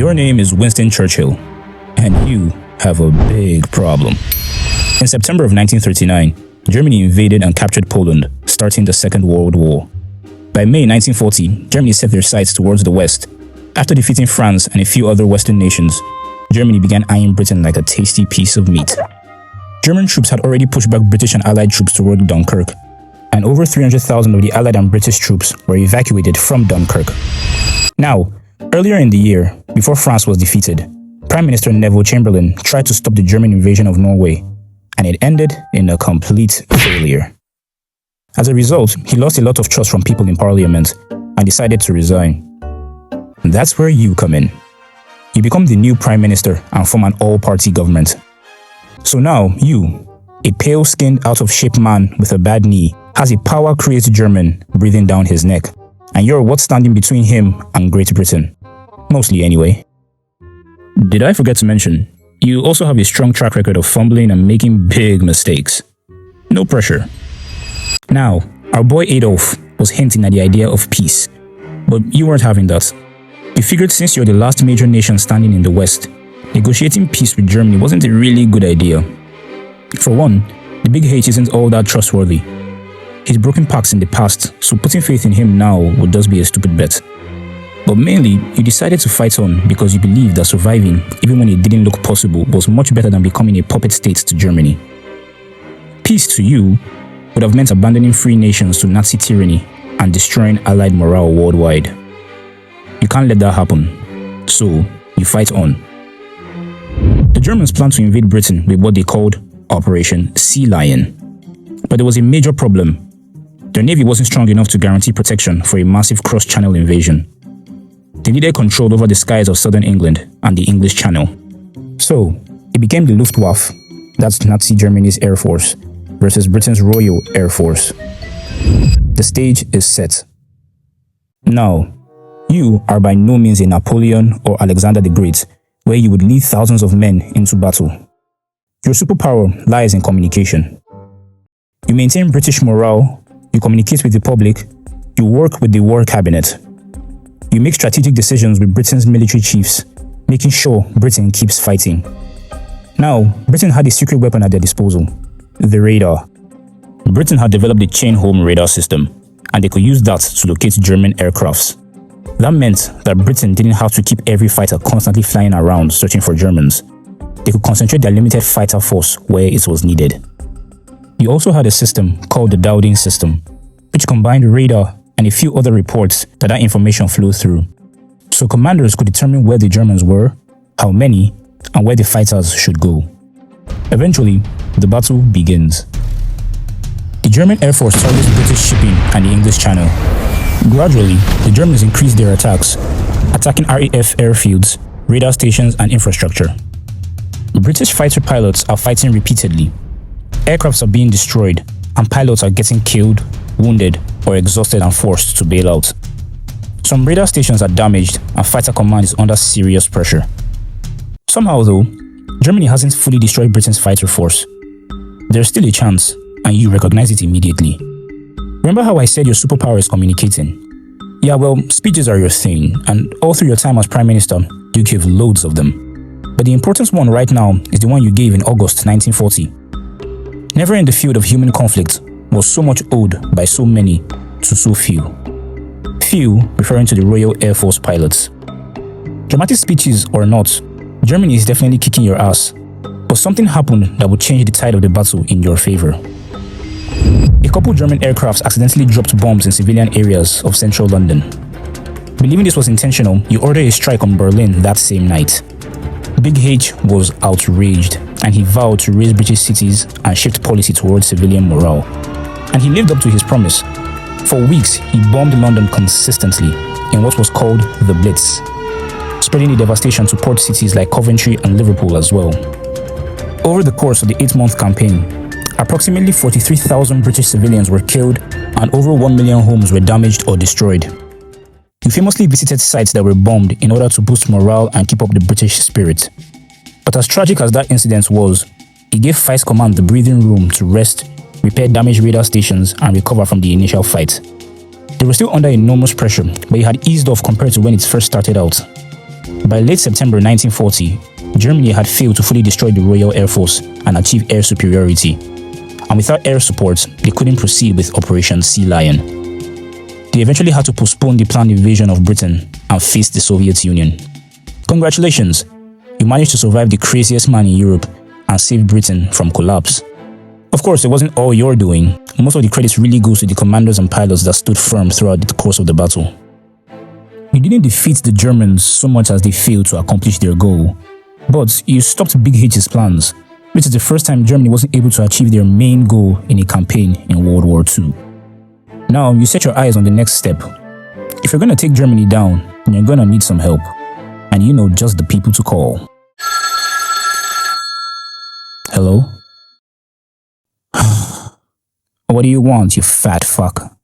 Your name is Winston Churchill, and you have a big problem. In September of 1939, Germany invaded and captured Poland, starting the Second World War. By May 1940, Germany set their sights towards the west. After defeating France and a few other Western nations, Germany began eyeing Britain like a tasty piece of meat. German troops had already pushed back British and Allied troops toward Dunkirk, and over 300,000 of the Allied and British troops were evacuated from Dunkirk. Now, earlier in the year, before France was defeated, Prime Minister Neville Chamberlain tried to stop the German invasion of Norway, and it ended in a complete failure. As a result, he lost a lot of trust from people in Parliament and decided to resign. That's where you come in. You become the new Prime Minister and form an all-party government. So now, you, a pale-skinned, out-of-shape man with a bad knee, has a power-crazed German breathing down his neck, and you're what's standing between him and Great Britain. Mostly anyway. Did I forget to mention, you also have a strong track record of fumbling and making big mistakes. No pressure. Now, our boy Adolf was hinting at the idea of peace, but you weren't having that. You figured since you're the last major nation standing in the West, negotiating peace with Germany wasn't a really good idea. For one, the Big H isn't all that trustworthy. He's broken pacts in the past, so putting faith in him now would just be a stupid bet. But mainly, you decided to fight on because you believed that surviving, even when it didn't look possible, was much better than becoming a puppet state to Germany. Peace to you would have meant abandoning free nations to Nazi tyranny and destroying Allied morale worldwide. You can't let that happen, so you fight on. The Germans planned to invade Britain with what they called Operation Sea Lion. But there was a major problem. Their navy wasn't strong enough to guarantee protection for a massive cross-channel invasion. They needed control over the skies of southern England and the English Channel. So, it became the Luftwaffe, that's Nazi Germany's Air Force, versus Britain's Royal Air Force. The stage is set. Now, you are by no means a Napoleon or Alexander the Great, where you would lead thousands of men into battle. Your superpower lies in communication. You maintain British morale, you communicate with the public, you work with the war cabinet. You make strategic decisions with Britain's military chiefs, making sure Britain keeps fighting. Now, Britain had a secret weapon at their disposal, the radar. Britain had developed the chain-home radar system, and they could use that to locate German aircrafts. That meant that Britain didn't have to keep every fighter constantly flying around searching for Germans. They could concentrate their limited fighter force where it was needed. You also had a system called the Dowding system, which combined radar and a few other reports that information flowed through. So commanders could determine where the Germans were, how many, and where the fighters should go. Eventually, the battle begins. The German Air Force targets British shipping and the English Channel. Gradually, the Germans increased their attacks, attacking RAF airfields, radar stations, and infrastructure. British fighter pilots are fighting repeatedly. Aircrafts are being destroyed, and pilots are getting killed, wounded, or exhausted and forced to bail out. Some radar stations are damaged, and fighter command is under serious pressure. Somehow though, Germany hasn't fully destroyed Britain's fighter force. There's still a chance, and you recognize it immediately. Remember how I said your superpower is communicating? Yeah, well, speeches are your thing, and all through your time as Prime Minister, you gave loads of them. But the important one right now is the one you gave in August 1940. Never in the field of human conflict was so much owed by so many to so few. Few referring to the Royal Air Force pilots. Dramatic speeches or not, Germany is definitely kicking your ass, but something happened that would change the tide of the battle in your favor. A couple German aircrafts accidentally dropped bombs in civilian areas of central London. Believing this was intentional, you ordered a strike on Berlin that same night. Big H was outraged, and he vowed to raise British cities and shift policy towards civilian morale. And he lived up to his promise. For weeks, he bombed London consistently in what was called the Blitz, spreading the devastation to port cities like Coventry and Liverpool as well. Over the course of the 8-month campaign, approximately 43,000 British civilians were killed and over 1 million homes were damaged or destroyed. He famously visited sites that were bombed in order to boost morale and keep up the British spirit. But as tragic as that incident was, he gave Vice Command the breathing room to rest, repair damaged radar stations, and recover from the initial fight. They were still under enormous pressure, but it had eased off compared to when it first started out. By late September 1940, Germany had failed to fully destroy the Royal Air Force and achieve air superiority. And without air support, they couldn't proceed with Operation Sea Lion. They eventually had to postpone the planned invasion of Britain and face the Soviet Union. Congratulations! You managed to survive the craziest man in Europe and save Britain from collapse. Of course, it wasn't all your doing. Most of the credit really goes to the commanders and pilots that stood firm throughout the course of the battle. You didn't defeat the Germans so much as they failed to accomplish their goal, but you stopped Big H's plans, which is the first time Germany wasn't able to achieve their main goal in a campaign in World War II. Now, you set your eyes on the next step. If you're going to take Germany down, then you're going to need some help, and you know just the people to call. Hello? What do you want, you fat fuck?